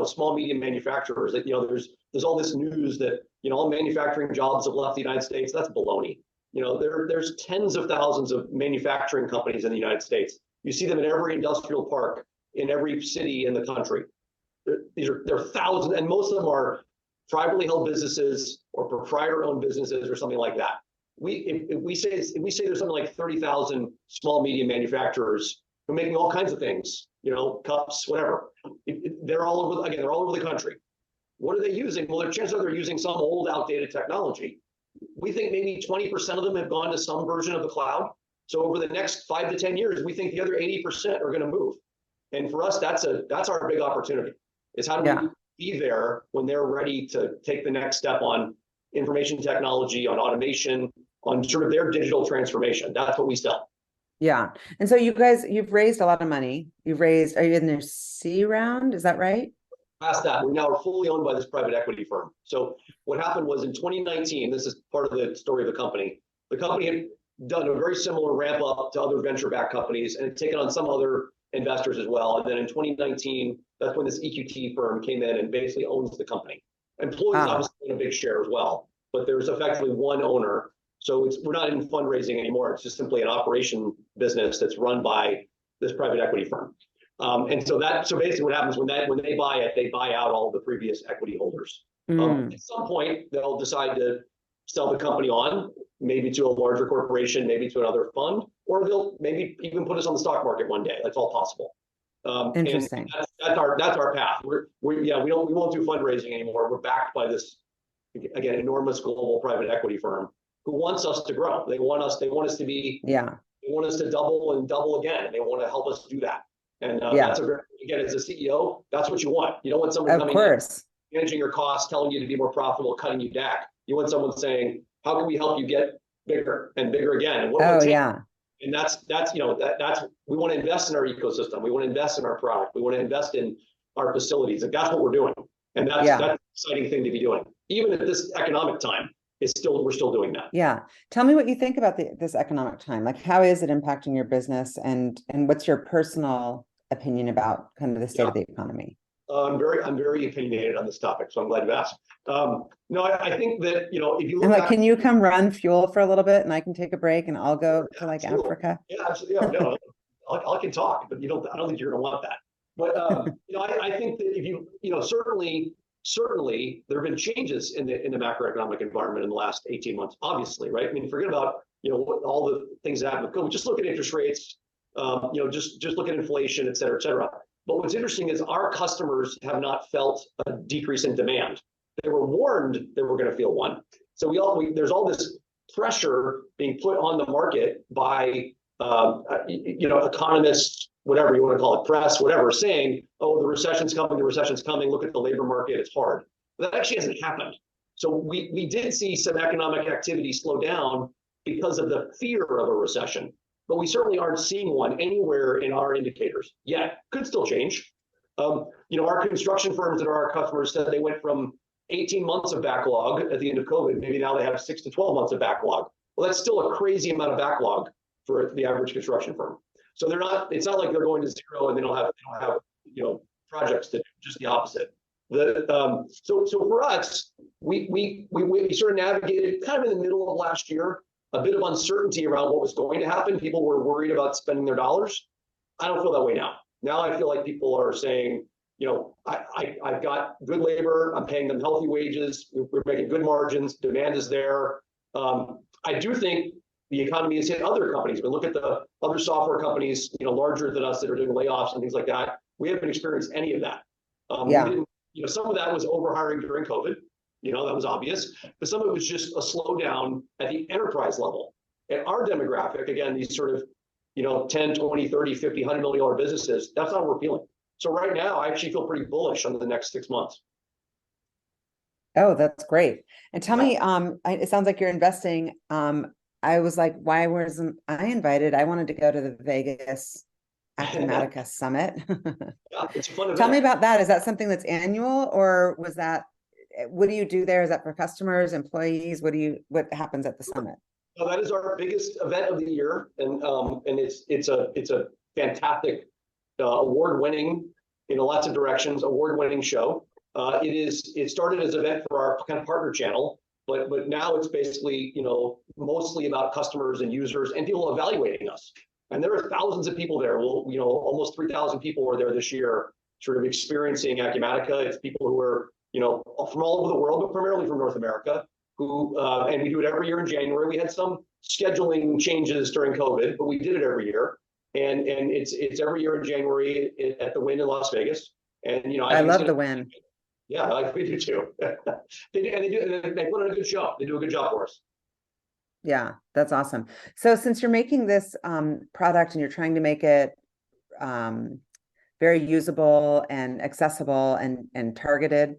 [SPEAKER 2] small medium manufacturers, that there's all this news that all manufacturing jobs have left the United States. That's baloney. There's tens of thousands of manufacturing companies in the United States. You see them in every industrial park in every city in the country. There are thousands, and most of them are privately held businesses or proprietor-owned businesses or something like that. If we say there's something like 30,000 small medium manufacturers who are making all kinds of things, cups, whatever. They're all over the country. What are they using? Well, chances are they're using some old, outdated technology. We think maybe 20% of them have gone to some version of the cloud. So over the next 5 to 10 years, we think the other 80% are going to move. And for us, that's our big opportunity. Is how do we be there when they're ready to take the next step on information technology, on automation, on sort of their digital transformation. That's what we sell.
[SPEAKER 1] Yeah. And so you guys, you've raised a lot of money. Are you in their C round? Is that right?
[SPEAKER 2] Past that, we now are fully owned by this private equity firm. So what happened was in 2019, this is part of the story of the company. The company had done a very similar ramp up to other venture-backed companies and had taken on some other investors as well. And then in 2019, that's when this EQT firm came in and basically owns the company. Employees obviously own a big share as well, but there's effectively one owner. So we're not in fundraising anymore. It's just simply an operation business that's run by this private equity firm. And so basically what happens when they buy it, they buy out all the previous equity holders. At some point, they'll decide to sell the company on, maybe to a larger corporation, maybe to another fund, or they'll maybe even put us on the stock market one day. That's all possible.
[SPEAKER 1] Interesting.
[SPEAKER 2] And that's our path. We won't do fundraising anymore. We're backed by this, again, enormous global private equity firm who wants us to grow. They want us to be, they want us to double and double again. And they want to help us do that. And that's again, as a CEO, that's what you want. You don't want someone coming in, managing your costs, telling you to be more profitable, cutting you back. You want someone saying, how can we help you get bigger and bigger again? And what will it take? And that's we want to invest in our ecosystem. We want to invest in our product. We want to invest in our facilities. And that's what we're doing. And that's an exciting thing to be doing. Even at this economic time, we're still doing that.
[SPEAKER 1] Yeah. Tell me what you think about this economic time. Like, how is it impacting your business, and what's your personal opinion about kind of the state of the economy?
[SPEAKER 2] I'm very opinionated on this topic, so I'm glad you asked. No, I think that, if you look
[SPEAKER 1] back, can you come run fuel for a little bit, and I can take a break, and I'll go to Africa?
[SPEAKER 2] Yeah, absolutely. Yeah, no, I can talk, but I don't think you're going to want that. But I think that if certainly there have been changes in the macroeconomic environment in the last 18 months. Obviously, right? I mean, forget about all the things that happen. Just look at interest rates. Just look at inflation, et cetera, et cetera. But what's interesting is our customers have not felt a decrease in demand. They were warned they were going to feel one. So there's all this pressure being put on the market by economists, whatever you want to call it, press, whatever, saying, oh, the recession's coming, look at the labor market, it's hard. But that actually hasn't happened. So we did see some economic activity slow down because of the fear of a recession. But we certainly aren't seeing one anywhere in our indicators yet. Could still change. Our construction firms that are our customers said they went from 18 months of backlog at the end of COVID. Maybe now they have 6 to 12 months of backlog. Well, that's still a crazy amount of backlog for the average construction firm. So it's not like they're going to zero and they don't have projects to do, just the opposite. So for us, we sort of navigated kind of in the middle of last year, a bit of uncertainty around what was going to happen. People were worried about spending their dollars. I don't feel that way now. Now I feel like people are saying, I've got good labor. I'm paying them healthy wages. We're making good margins. Demand is there. I do think the economy has hit other companies. But look at the other software companies, larger than us that are doing layoffs and things like that. We haven't experienced any of that. Some of that was overhiring during COVID. That was obvious, but some of it was just a slowdown at the enterprise level. And our demographic, again, these sort of, 10, 20, 30, 50, $100 million businesses, that's not what we're feeling. So right now, I actually feel pretty bullish on the next 6 months.
[SPEAKER 1] Oh, that's great. And tell me, it sounds like you're investing. I was like, why wasn't I invited? I wanted to go to the Vegas Acumatica Summit.
[SPEAKER 2] It's a fun event.
[SPEAKER 1] Tell me about that. Is that something that's annual, or what do you do there? Is that for customers, employees? What happens at the summit?
[SPEAKER 2] So that is our biggest event of the year, and it's a fantastic, award-winning, lots of directions, award-winning show. It started as an event for our kind of partner channel, but now it's basically mostly about customers and users and people evaluating us. And there are thousands of people there. Well, almost 3,000 people were there this year, sort of experiencing Acumatica. It's people who are from all over the world, but primarily from North America, and we do it every year in January. We had some scheduling changes during COVID, but we did it every year. And it's every year in January at the Wynn in Las Vegas. And
[SPEAKER 1] I love the Wynn.
[SPEAKER 2] Yeah, we do too. They put on a good show. They do a good job for us.
[SPEAKER 1] Yeah, that's awesome. So since you're making this product and you're trying to make it very usable and accessible and targeted,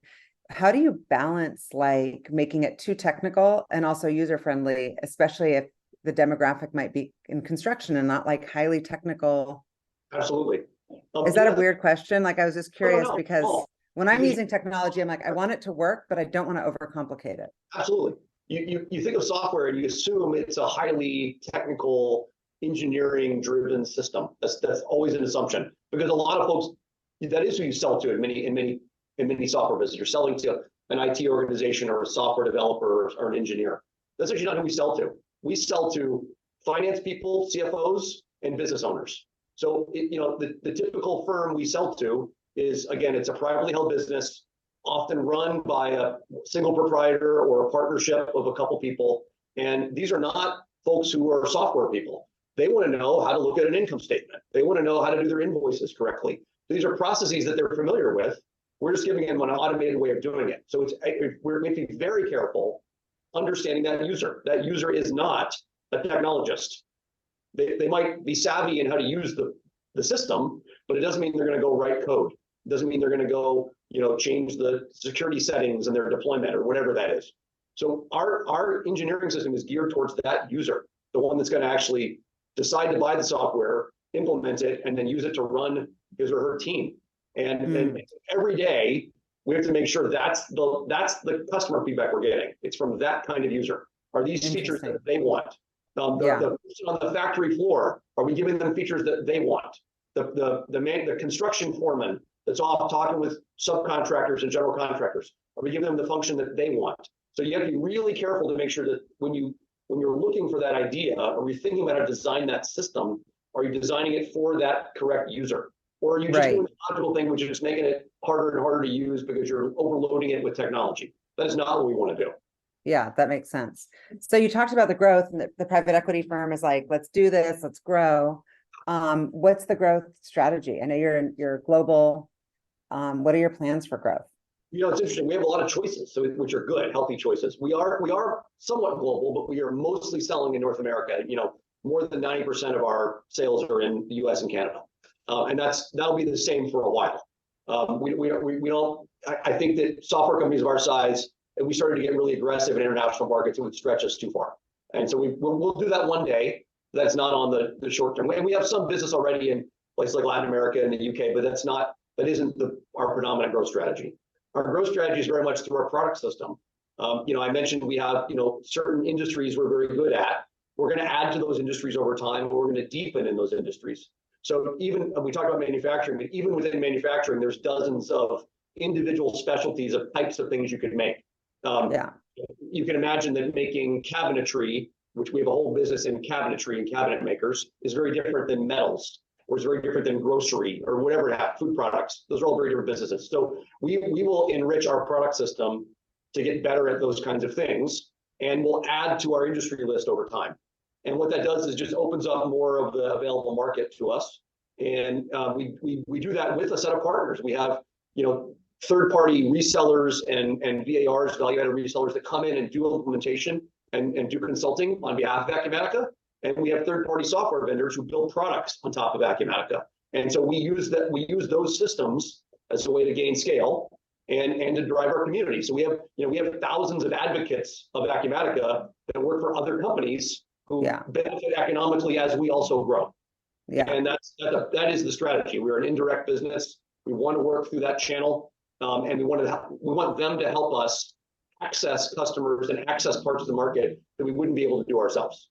[SPEAKER 1] how do you balance like making it too technical and also user friendly, especially if the demographic might be in construction and not like highly technical?
[SPEAKER 2] Absolutely.
[SPEAKER 1] Is that a weird question? Like, I was just curious because when I'm using technology, I'm like, I want it to work, but I don't want to overcomplicate it.
[SPEAKER 2] Absolutely. You think of software and you assume it's a highly technical, engineering driven system. That's always an assumption, because a lot of folks, that is who you sell to in many software businesses. You're selling to an IT organization or a software developer or an engineer. That's actually not who we sell to. We sell to finance people, CFOs, and business owners. So, the typical firm we sell to is, again, it's a privately held business, often run by a single proprietor or a partnership of a couple people. And these are not folks who are software people. They want to know how to look at an income statement. They want to know how to do their invoices correctly. These are processes that they're familiar with. We're just giving them an automated way of doing it. So we're making very careful understanding that user. That user is not a technologist. They might be savvy in how to use the system, but it doesn't mean they're going to go write code. It doesn't mean they're going to go, change the security settings in their deployment or whatever that is. So our engineering system is geared towards that user, the one that's going to actually decide to buy the software, implement it, and then use it to run his or her team. And every day we have to make sure that's the customer feedback we're getting. It's from that kind of user. Are these features that they want? The person on the factory floor, are we giving them features that they want? The construction foreman that's off talking with subcontractors and general contractors, are we giving them the function that they want? So you have to be really careful to make sure that when you're looking for that idea, are we thinking about how to design that system? Are you designing it for that correct user? Or are you just doing the logical thing, which is just making it harder and harder to use because you're overloading it with technology? That is not what we want to do.
[SPEAKER 1] Yeah, that makes sense. So you talked about the growth, and the private equity firm is like, let's do this, let's grow. What's the growth strategy? I know you're global. What are your plans for growth?
[SPEAKER 2] It's interesting. We have a lot of choices, which are good, healthy choices. We are somewhat global, but we are mostly selling in North America. More than 90% of our sales are in the U.S. and Canada, and that'll be the same for a while. We don't. I think that software companies of our size, if we started to get really aggressive in international markets, it would stretch us too far. And so we'll do that one day. That's not on the short term. And we have some business already in places like Latin America and the UK, but that isn't our predominant growth strategy. Our growth strategy is very much through our product system. I mentioned we have certain industries we're very good at. We're going to add to those industries over time, and we're going to deepen in those industries. So even we talk about manufacturing, but even within manufacturing, there's dozens of individual specialties of types of things you could make. You can imagine that making cabinetry, which we have a whole business in cabinetry and cabinet makers, is very different than metals, or is very different than grocery or whatever, food products. Those are all very different businesses. So we will enrich our product system to get better at those kinds of things, and we'll add to our industry list over time. And what that does is just opens up more of the available market to us. And we do that with a set of partners. We have third-party resellers and VARs, value-added resellers, that come in and do implementation and do consulting on behalf of Acumatica. And we have third-party software vendors who build products on top of Acumatica. And so we use those systems as a way to gain scale and to drive our community. So we have thousands of advocates of Acumatica that work for other companies who benefit economically as we also grow. And that is the strategy. We're an indirect business. We want to work through that channel, and we want them to help us access customers and access parts of the market that we wouldn't be able to do ourselves.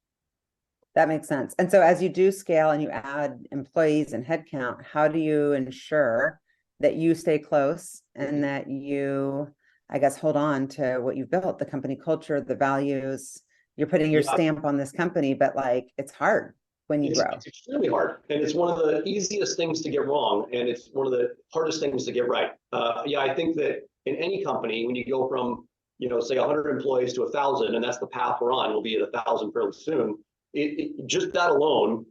[SPEAKER 1] That makes sense. And so as you do scale and you add employees and headcount, how do you ensure that you stay close and that you, I guess, hold on to what you've built, the company culture, the values? You're putting your stamp on this company, but it's hard when you grow.
[SPEAKER 2] It's extremely hard. And it's one of the easiest things to get wrong. And it's one of the hardest things to get right. I think that in any company, when you go from, say 100 employees to 1,000, and that's the path we're on, we'll be at 1,000 fairly soon. Just that alone,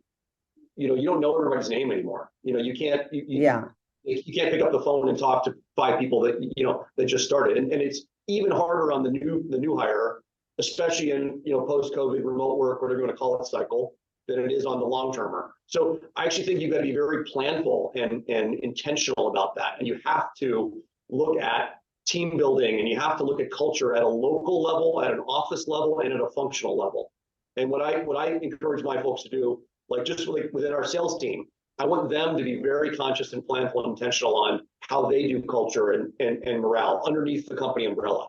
[SPEAKER 2] you don't know everybody's name anymore. You can't pick up the phone and talk to 5 people that just started. And it's even harder on the new hire, especially in post-COVID remote work, whatever you want to call it, cycle, than it is on the long-termer. So I actually think you've got to be very planful and intentional about that. And you have to look at team building, and you have to look at culture at a local level, at an office level, and at a functional level. And what I encourage my folks to do, just within our sales team, I want them to be very conscious and planful and intentional on how they do culture and morale underneath the company umbrella.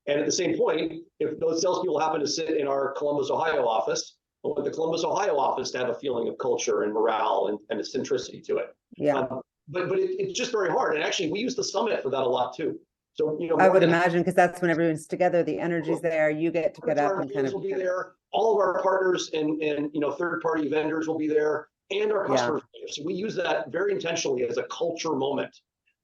[SPEAKER 2] And at the same point, if those salespeople happen to sit in our Columbus, Ohio office, I want the Columbus, Ohio office to have a feeling of culture and morale and a centricity to it. But it's just very hard. And actually, we use the summit for that a lot too. So
[SPEAKER 1] I would imagine, because that's when everyone's together, the energy's there. You get to get up and
[SPEAKER 2] will be there. All of our partners and third-party vendors will be there. and our
[SPEAKER 1] Yeah.
[SPEAKER 2] customers. So we use that very intentionally as a culture moment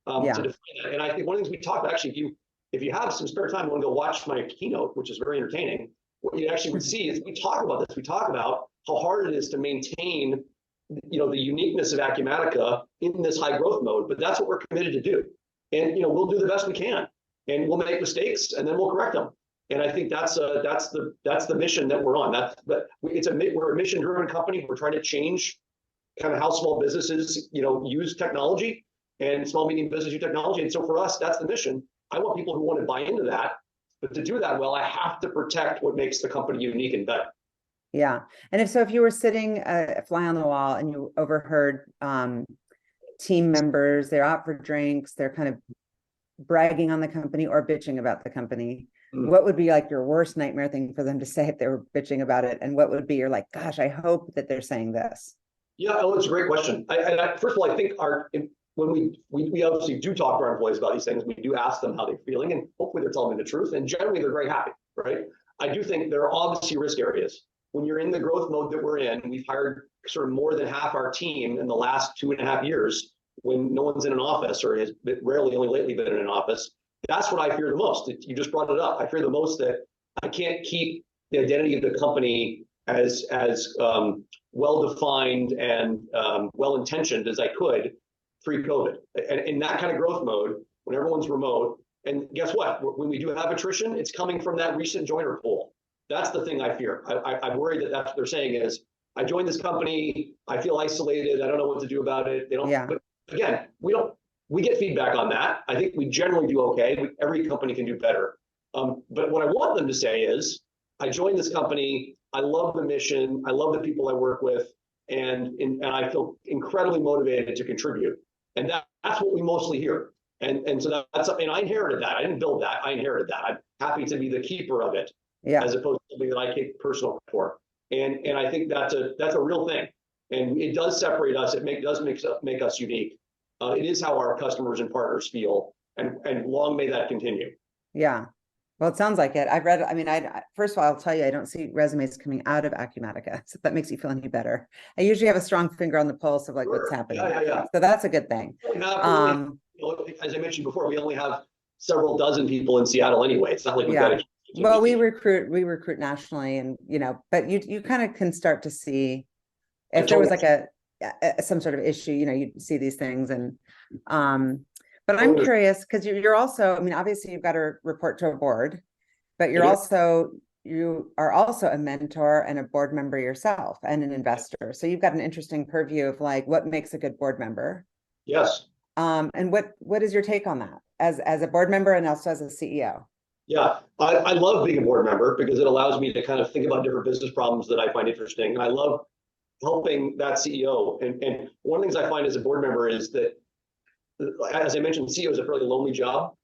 [SPEAKER 1] Yeah.
[SPEAKER 2] to define that. And I think one of the things we talked about, actually, if you have some spare time, you want to go watch my keynote, which is very entertaining. What you actually would see is we talk about this. We talk about how hard it is to maintain, the uniqueness of Acumatica in this high growth mode. But that's what we're committed to do. And we'll do the best we can, and we'll make mistakes, and then we'll correct them. And I think that's the mission that we're on. We're a mission-driven company. We're trying to change kind of how small businesses, use technology, and small medium business use technology. And so for us, that's the mission. I want people who want to buy into that, but to do that well, I have to protect what makes the company unique and better.
[SPEAKER 1] Yeah. And if you were sitting a fly on the wall and you overheard team members, they're out for drinks, they're kind of bragging on the company or bitching about the company, what would be like your worst nightmare thing for them to say if they were bitching about it? And what would be your like, gosh, I hope that they're saying this?
[SPEAKER 2] Yeah, it's a great question. First of all, I think when we obviously do talk to our employees about these things, we do ask them how they're feeling, and hopefully they're telling me the truth. And generally, they're very happy, right? I do think there are obviously risk areas. When you're in the growth mode that we're in, we've hired sort of more than half our team in the last 2.5 years when no one's in an office, or has rarely, only lately been in an office. That's what I fear the most. You just brought it up. I fear the most that I can't keep the identity of the company as well-defined and well-intentioned as I could pre-COVID. And in that kind of growth mode, when everyone's remote, and guess what? When we do have attrition, it's coming from that recent joiner pool. That's the thing I fear. I'm worried that that's what they're saying is, I joined this company, I feel isolated, I don't know what to do about it. They don't. Yeah. But again, we get feedback on that. I think we generally do okay. Every company can do better. But what I want them to say is, I joined this company, I love the mission, I love the people I work with, and I feel incredibly motivated to contribute. And that's what we mostly hear. And so that's something I inherited that. I didn't build that. I inherited that. I'm happy to be the keeper of it, as opposed to something that I take personal for. And I think that's a real thing. And it does separate us. It does make us unique. It is how our customers and partners feel, and long may that continue. Yeah.
[SPEAKER 1] Well, it sounds like it. First of all, I'll tell you, I don't see resumes coming out of Acumatica, so if that makes you feel any better. I usually have a strong finger on the pulse of like what's happening. Yeah. So that's a good thing.
[SPEAKER 2] As I mentioned before, we only have several dozen people in Seattle anyway. It's not like we've got a
[SPEAKER 1] well, we recruit nationally, and but you kind of can start to see if there was like some sort of issue, you see these things. And but I'm curious, because you're also, obviously you've got to report to a board, but you are also a mentor and a board member yourself, and an investor. So you've got an interesting purview of like what makes a good board member.
[SPEAKER 2] Yes.
[SPEAKER 1] And what is your take on that as a board member and also as a CEO?
[SPEAKER 2] Yeah, I love being a board member because it allows me to kind of think about different business problems that I find interesting. And I love helping that CEO. And one of the things I find as a board member is that, as I mentioned, CEO is a fairly lonely job.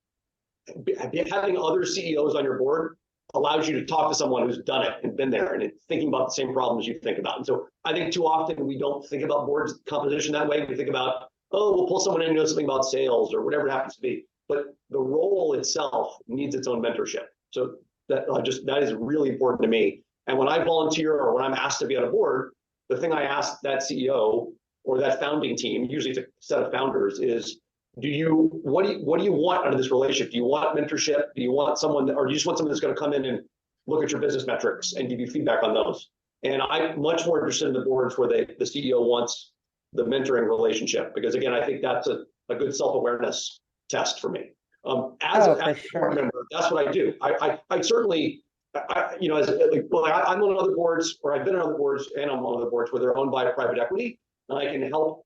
[SPEAKER 2] Having other CEOs on your board allows you to talk to someone who's done it and been there and thinking about the same problems you think about. And so I think too often we don't think about board composition that way. We think about, oh, we'll pull someone in who knows something about sales or whatever it happens to be. But the role itself needs its own mentorship. So that is really important to me. And when I volunteer or when I'm asked to be on a board, the thing I ask that CEO or that founding team, usually it's a set of founders, is what do you want out of this relationship? Do you want mentorship? Do you want someone, or do you just want someone that's going to come in and look at your business metrics and give you feedback on those? And I'm much more interested in the boards where the CEO wants the mentoring relationship, because again, I think that's a good self-awareness test for me. As a board member, that's what I do. I certainly, I'm on other boards, or I've been on other boards, and I'm on other boards where they're owned by private equity, and I can help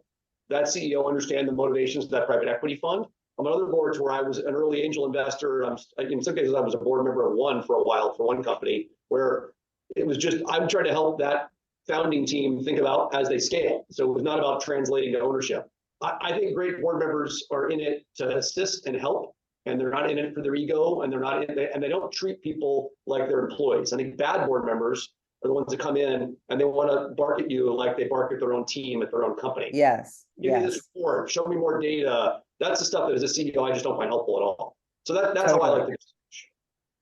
[SPEAKER 2] that CEO understand the motivations of that private equity fund. I'm on other boards where I was an early angel investor. In some cases, I was a board member of one for a while for one company, where it was just, I'm trying to help that founding team think about as they scale. So it was not about translating to ownership. I think great board members are in it to assist and help, and they're not in it for their ego, and they don't treat people like they're employees. I think bad board members are the ones that come in and they want to bark at you like they bark at their own team at their own company.
[SPEAKER 1] Yes.
[SPEAKER 2] Give me this report, show me more data. That's the stuff that as a CEO I just don't find helpful at all. So that's how I like to.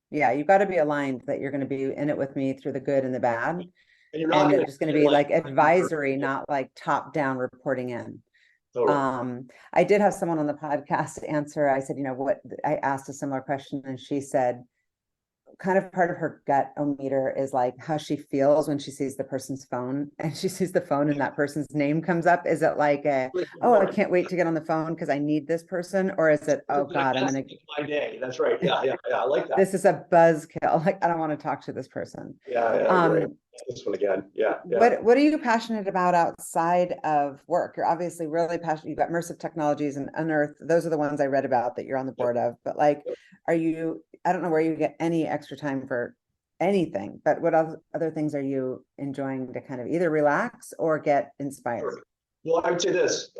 [SPEAKER 1] Yeah, you've got to be aligned that you're going to be in it with me through the good and the bad.
[SPEAKER 2] And you're not
[SPEAKER 1] And
[SPEAKER 2] going
[SPEAKER 1] it's just going to be like advisory, not like top down reporting in.
[SPEAKER 2] Totally.
[SPEAKER 1] I did have someone on the podcast answer. I said, what I asked a similar question, and she said, kind of part of her gut meter is like how she feels when she sees the person's phone, and she sees the phone and that person's name comes up. Is it like oh, I can't wait to get on the phone because I need this person? Or is it, oh God, I'm going to
[SPEAKER 2] my day. That's right. Yeah. I like that.
[SPEAKER 1] This is a buzzkill. Like, I don't want to talk to this person.
[SPEAKER 2] Yeah. This one again. Yeah.
[SPEAKER 1] What are you passionate about outside of work? You're obviously really passionate. You've got immersive technologies and Unearth. Those are the ones I read about that you're on the board of. But like, I don't know where you get any extra time for anything, but what other things are you enjoying to kind of either relax or get inspired?
[SPEAKER 2] Well, I would say this,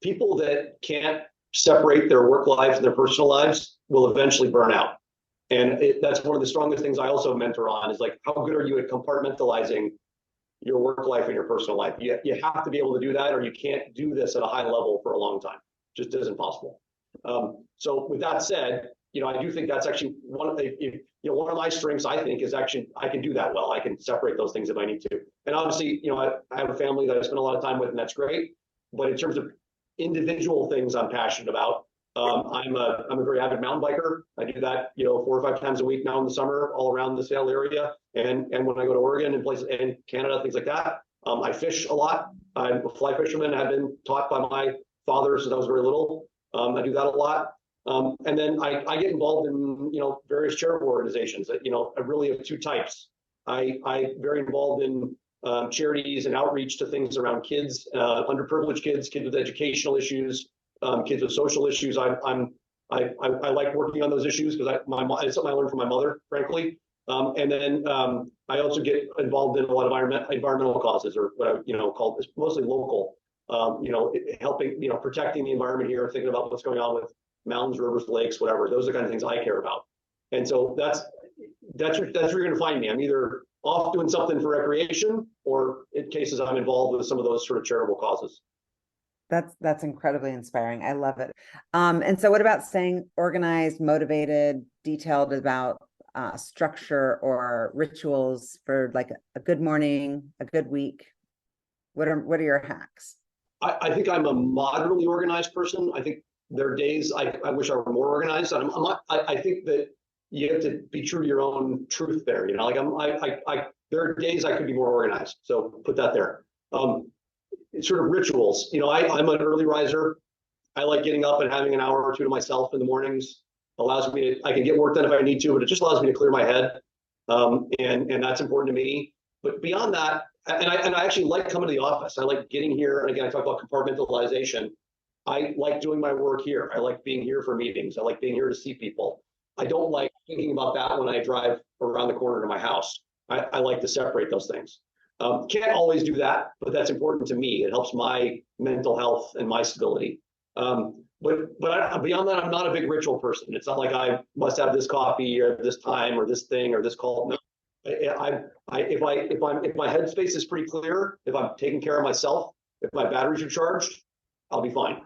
[SPEAKER 2] people that can't separate their work lives and their personal lives will eventually burn out. And that's one of the strongest things I also mentor on is like, how good are you at compartmentalizing your work life and your personal life? You have to be able to do that, or you can't do this at a high level for a long time. Just isn't possible. So with that said, I do think that's actually one of my strengths. I think is actually I can do that well. I can separate those things if I need to. And obviously, I have a family that I spend a lot of time with, and that's great. But in terms of individual things I'm passionate about, I'm a very avid mountain biker. I do that, 4 or 5 times a week now in the summer, all around the Seattle area, and when I go to Oregon and places and Canada, things like that. I fish a lot. I'm a fly fisherman. I've been taught by my father since I was very little. I do that a lot. And then I get involved in various charitable organizations that I really have 2 types. I very involved in charities and outreach to things around kids, underprivileged kids with educational issues, kids with social issues. I like working on those issues because it's something I learned from my mother, frankly. And then I also get involved in a lot of environmental causes, or what I call mostly local. Helping protecting the environment here, thinking about what's going on with mountains, rivers, lakes, whatever. Those are the kind of things I care about. And so that's where you're going to find me. I'm either off doing something for recreation, or in cases I'm involved with some of those sort of charitable causes.
[SPEAKER 1] That's incredibly inspiring. I love it. And so what about staying organized, motivated, detailed about structure or rituals for like a good morning, a good week? What are your hacks?
[SPEAKER 2] I think I'm a moderately organized person. I think there are days I wish I were more organized. I think that you have to be true to your own truth there. There are days I could be more organized. So put that there. Sort of rituals. I'm an early riser. I like getting up and having an hour or 2 to myself in the mornings. I can get work done if I need to, but it just allows me to clear my head. And that's important to me. But beyond that, and I actually like coming to the office. I like getting here. And again, I talk about compartmentalization. I like doing my work here. I like being here for meetings. I like being here to see people. I don't like thinking about that when I drive around the corner to my house. I like to separate those things. Can't always do that, but that's important to me. It helps my mental health and my stability. But beyond that, I'm not a big ritual person. It's not like I must have this coffee or this time or this thing or this call. No, if my headspace is pretty clear, if I'm taking care of myself, if my batteries are charged, I'll be fine.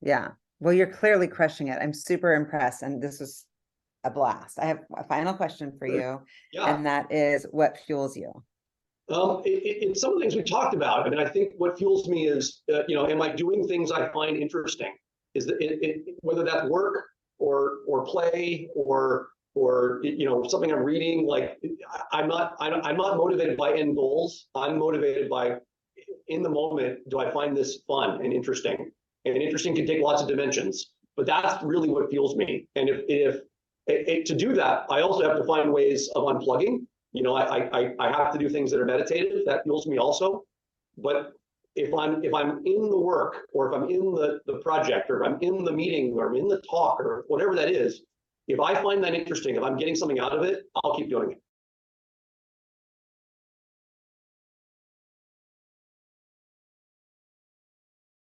[SPEAKER 1] Yeah. Well, you're clearly crushing it. I'm super impressed. And this was a blast. I have a final question for you.
[SPEAKER 2] Yeah.
[SPEAKER 1] And that is, what fuels you?
[SPEAKER 2] It's some of the things we talked about. I mean, I think what fuels me is, am I doing things I find interesting? Is whether that's work or play or something I'm reading. Like I'm not motivated by end goals. I'm motivated by, in the moment, do I find this fun and interesting? And interesting can take lots of dimensions, but that's really what fuels me. And if to do that, I also have to find ways of unplugging. I have to do things that are meditative. That fuels me also. But if I'm in the work, or if I'm in the project, or if I'm in the meeting, or I'm in the talk, or whatever that is, if I find that interesting, if I'm getting something out of it, I'll keep doing it.